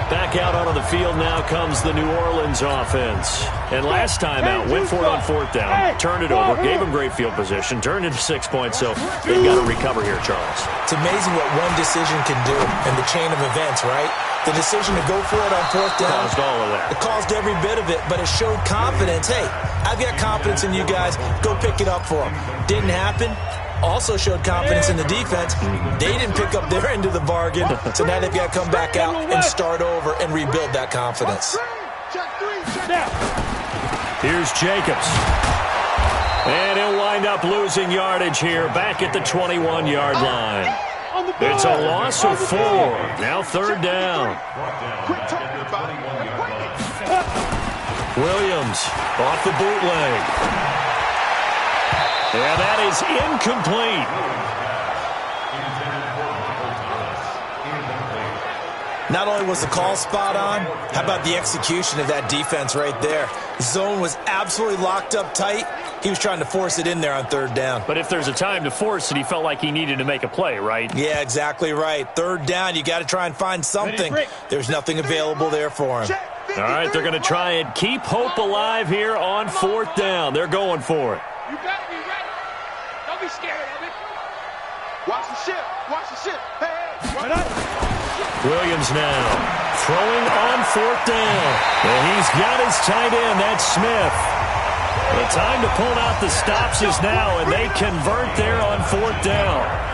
S3: Back out onto the field now comes the New Orleans offense. And last time out, went for it on 4th down, turned it over, gave him great field position, turned into 6 points, so they've got to recover here, Charles.
S4: It's amazing what one decision can do in the chain of events, right? The decision to go for it on 4th down.
S3: Caused all of that.
S4: It caused every bit of it, but it showed confidence. Hey, I've got confidence in you guys. Go pick it up for them. Didn't happen. Also showed confidence in the defense. They didn't pick up their end of the bargain, so now they've got to come back out and start over and rebuild that confidence.
S3: Here's Jacobs. And he'll wind up losing yardage here back at the 21-yard line. It's a loss of 4. Now 3rd down. Williams off the bootleg. And that is incomplete.
S4: Not only was the call spot on, how about the execution of that defense right there? Zone was absolutely locked up tight. He was trying to force it in there on 3rd down.
S3: But if there's a time to force it, he felt like he needed to make a play, right?
S4: Yeah, exactly right. 3rd down, you got to try and find something. There's nothing available there for him.
S3: All right, they're going to try and keep hope alive here on 4th down. They're going for it.
S5: You better be ready. Don't be scared of it.
S6: Watch the ship. Watch the ship. Hey.
S3: Williams now throwing on 4th down. And he's got his tight end. That's Smith. The time to pull out the stops is now, and they convert there on 4th down.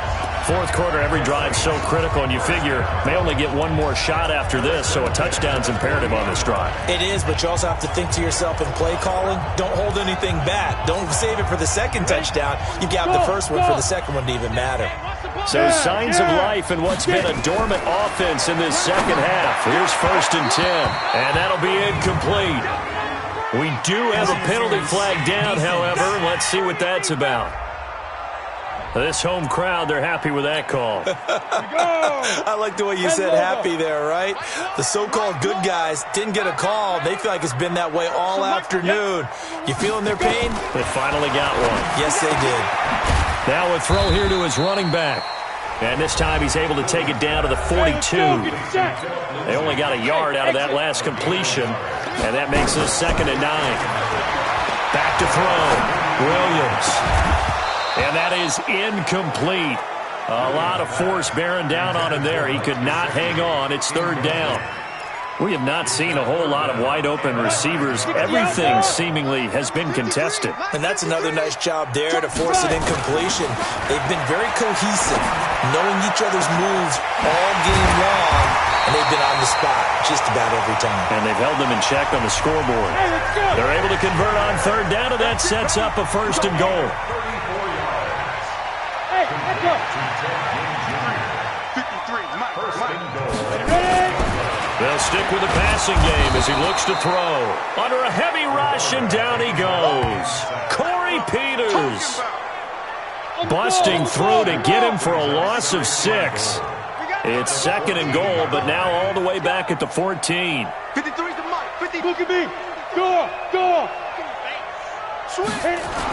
S3: 4th quarter, every drive so critical, and you figure may only get one more shot after this, so a touchdown's imperative on this drive.
S4: It is, but you also have to think to yourself in play calling, don't hold anything back. Don't save it for the second touchdown. You got the first one for the second one to even matter.
S3: So signs of life in what's been a dormant offense in this second half. Here's 1st and 10, and that'll be incomplete. We do have a penalty flag down, however. Let's see what that's about. This home crowd, they're happy with that call.
S4: I like the way you said happy there, right? The so-called good guys didn't get a call. They feel like it's been that way all afternoon. You feeling their pain?
S3: They finally got one.
S4: Yes, they did.
S3: Now a throw here to his running back. And this time he's able to take it down to the 42. They only got a yard out of that last completion, and that makes it 2nd and 9. Back to throw. Williams. And that is incomplete. A lot of force bearing down on him there. He could not hang on. It's 3rd down. We have not seen a whole lot of wide-open receivers. Everything seemingly has been contested.
S4: And that's another nice job there to force an incompletion. They've been very cohesive, knowing each other's moves all game long, and they've been on the spot just about every time.
S3: And they've held them in check on the scoreboard. They're able to convert on 3rd down, and that sets up a 1st and goal. They'll stick with the passing game as he looks to throw. Under a heavy rush, and down he goes. Corey Peters busting through to get him for a loss of 6. It's 2nd and goal, but now all the way back at the 14.
S6: 53's the mic. 50.
S5: Look at me. Go.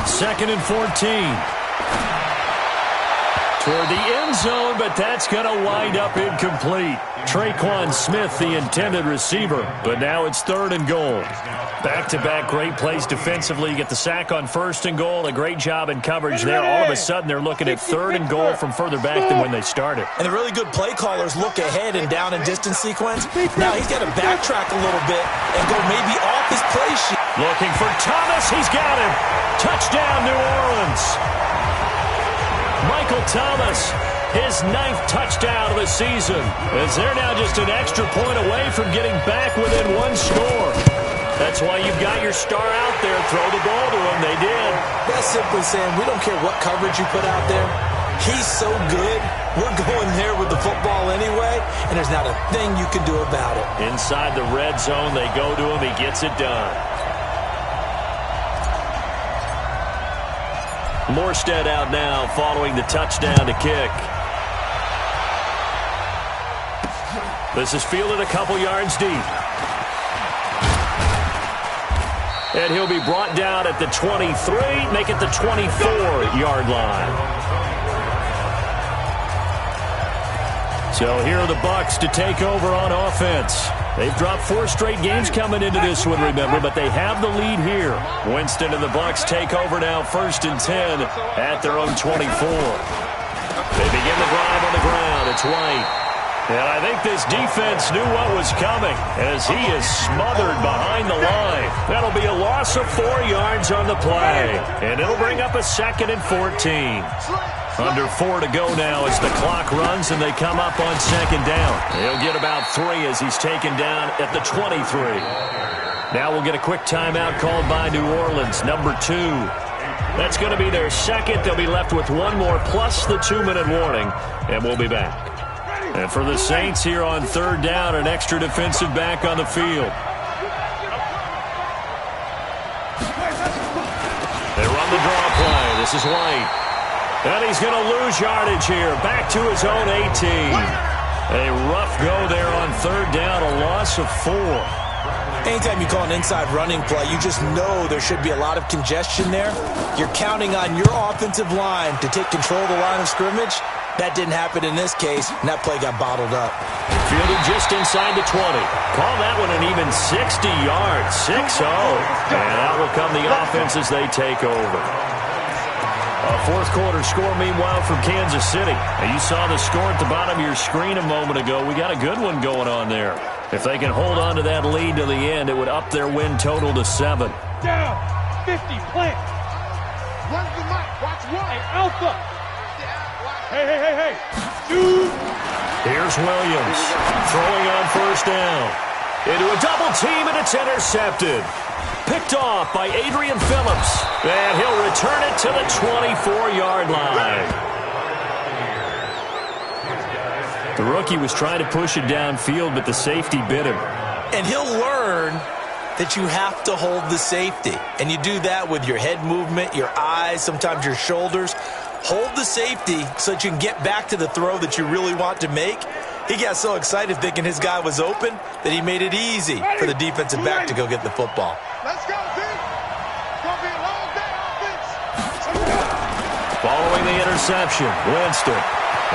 S3: 2nd and 14. Toward the end zone, but that's going to wind up incomplete. Traquan Smith, the intended receiver, but now it's 3rd and goal. Back-to-back great plays defensively. You get the sack on 1st and goal. A great job in coverage there. All of a sudden, they're looking at 3rd and goal from further back than when they started.
S4: And the really good play callers look ahead and down and distance sequence. Now he's got to backtrack a little bit and go maybe off his play sheet.
S3: Looking for Thomas. He's got him. Touchdown, New Orleans. Michael Thomas, his 9th touchdown of the season, as they're now just an extra point away from getting back within 1 score. That's why you've got your star out there. Throw the ball to him. They did.
S4: That's simply saying we don't care what coverage you put out there. He's so good. We're going there with the football anyway, and there's not a thing you can do about it.
S3: Inside the red zone, they go to him. He gets it done. Morstead out now following the touchdown to kick. This is fielded a couple yards deep. And he'll be brought down at the 23, make it the 24-yard line. So here are the Bucs to take over on offense. They've dropped 4 straight games coming into this one, remember, but they have the lead here. Winston and the Bucs take over now, 1st and 10 at their own 24. They begin the drive on the ground. It's White. And I think this defense knew what was coming as he is smothered behind the line. That'll be a loss of 4 yards on the play. And it'll bring up a 2nd and 14. Under 4 to go now as the clock runs and they come up on 2nd down. He'll get about 3 as he's taken down at the 23. Now we'll get a quick timeout called by New Orleans, number 2. That's going to be their 2nd. They'll be left with 1 more plus the 2-minute warning, and we'll be back. And for the Saints here on 3rd down, an extra defensive back on the field. They run the draw play. This is White. And he's going to lose yardage here. Back to his own 18. A rough go there on 3rd down, a loss of 4.
S4: Anytime you call an inside running play, you just know there should be a lot of congestion there. You're counting on your offensive line to take control of the line of scrimmage. That didn't happen in this case, and that play got bottled up.
S3: Fielded just inside the 20. Call that one an even 60 yards, 6-0. And out will come the offense as they take over. A fourth quarter score, meanwhile, from Kansas City. Now, you saw the score at the bottom of your screen a moment ago. We got a good one going on there. If they can hold on to that lead to the end, it would up their win total to 7.
S5: Down, 50, plant.
S6: Run the mic, watch one.
S5: Hey, Alpha. Hey. Dude.
S3: Here's Williams throwing on first down. Into a double team, and it's intercepted. Picked off by Adrian Phillips. And he'll return it to the 24-yard line. The rookie was trying to push it downfield, but the safety bit him.
S4: And he'll learn that you have to hold the safety. And you do that with your head movement, your eyes, sometimes your shoulders. Hold the safety so that you can get back to the throw that you really want to make. He got so excited thinking his guy was open that he made it easy for the defensive back to go get the football.
S6: Let's go, dude. It's going to be a long day offense.
S3: Following the interception, Winston.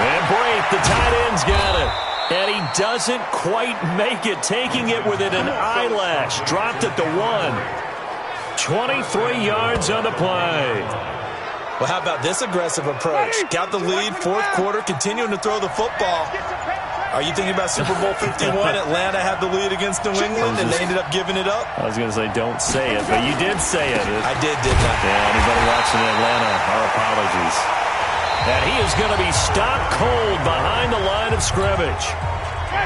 S3: And Brate, the tight end's got it. And he doesn't quite make it, taking it within an eyelash. Dropped at the 1. 23 yards on the play.
S4: Well, how about this aggressive approach? Got the lead, fourth quarter, continuing to throw the football. Are you thinking about Super Bowl 51? Atlanta had the lead against New England, and they ended up giving it up?
S3: I was going to say, don't say it, but you did say it.
S4: I did, didn't I?
S3: Yeah, anybody watching Atlanta, our apologies. And he is going to be stopped cold behind the line of scrimmage.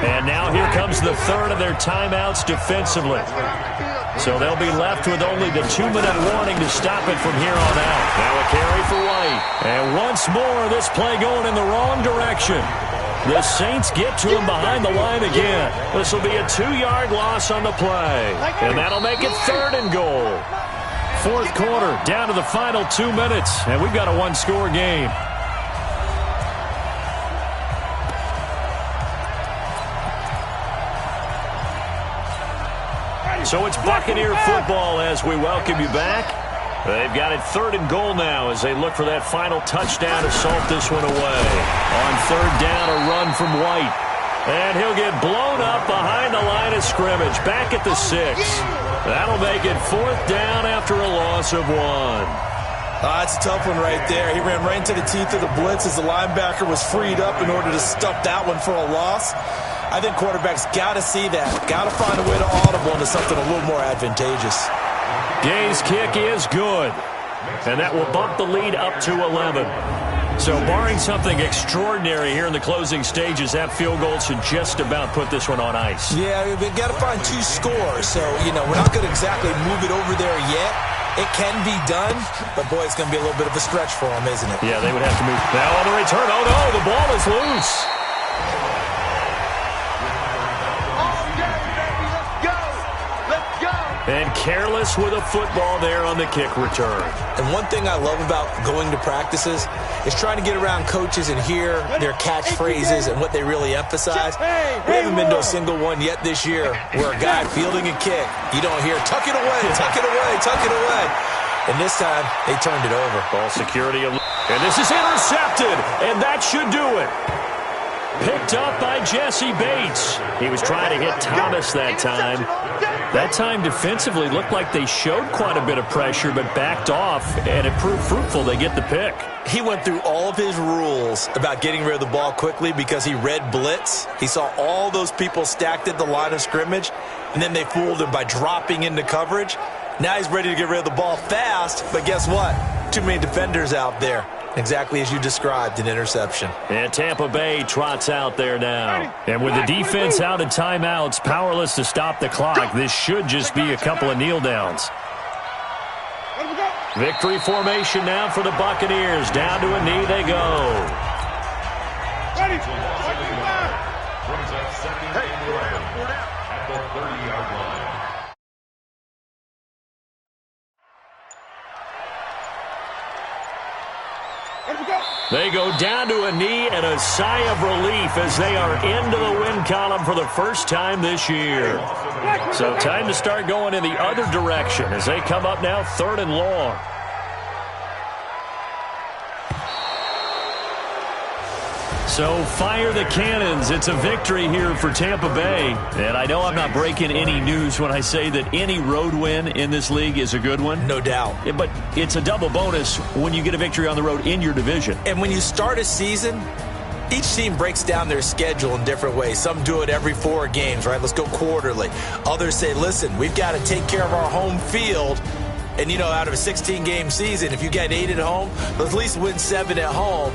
S3: And now here comes the third of their timeouts defensively. So they'll be left with only the 2-minute warning to stop it from here on out. Now a carry for White. And once more, this play going in the wrong direction. The Saints get to him behind the line again. This will be a 2-yard loss on the play. And that'll make it 3rd and goal. Fourth quarter, down to the final 2 minutes. And we've got a one-score game. So it's Buccaneer football as we welcome you back. They've got it 3rd and goal now as they look for that final touchdown to salt this one away. On 3rd down, a run from White. And he'll get blown up behind the line of scrimmage, back at the 6. That'll make it 4th down after a loss of 1.
S4: That's a tough one right there. He ran right into the teeth of the blitz as the linebacker was freed up in order to stuff that one for a loss. I think quarterbacks got to see that. Got to find a way to audible into something a little more advantageous.
S3: Gay's kick is good. And that will bump the lead up to 11. So barring something extraordinary here in the closing stages, that field goal should just about put this one on ice.
S4: Yeah, we've got to find 2 scores. So, we're not going to exactly move it over there yet. It can be done, but, boy, it's going to be a little bit of a stretch for them, isn't it?
S3: Yeah, they would have to move. Now on the return. Oh, no, the ball is loose. And careless with a football there on the kick return.
S4: And one thing I love about going to practices is trying to get around coaches and hear their catchphrases and what they really emphasize. We haven't been to a single one yet this year where a guy fielding a kick, you don't hear, tuck it away, tuck it away, tuck it away. And this time, they turned it over.
S3: Ball security. And this is intercepted. And that should do it. Picked up by Jesse Bates. He was trying to hit Thomas that time. That time defensively looked like they showed quite a bit of pressure but backed off, and it proved fruitful. They get the pick.
S4: He went through all of his rules about getting rid of the ball quickly because he read blitz. He saw all those people stacked at the line of scrimmage, and then they fooled him by dropping into coverage. Now he's ready to get rid of the ball fast, but guess what? Too many defenders out there. Exactly as you described, an interception.
S3: And Tampa Bay trots out there now. And with the defense out of timeouts, powerless to stop the clock, this should just be a couple of kneel downs. Victory formation now for the Buccaneers. Down to a knee they go.
S5: Ready.
S8: At the 30-yard line.
S3: They go down to a knee and a sigh of relief as they are into the win column for the first time this year. So time to start going in the other direction as they come up now 3rd and long. So fire the cannons. It's a victory here for Tampa Bay. And I know I'm not breaking any news when I say that any road win in this league is a good one.
S4: No doubt.
S3: Yeah, but it's a double bonus when you get a victory on the road in your division.
S4: And when you start a season, each team breaks down their schedule in different ways. Some do it every 4 games, right? Let's go quarterly. Others say, listen, we've got to take care of our home field. And, out of a 16-game season, if you get 8 at home, let's at least win 7 at home.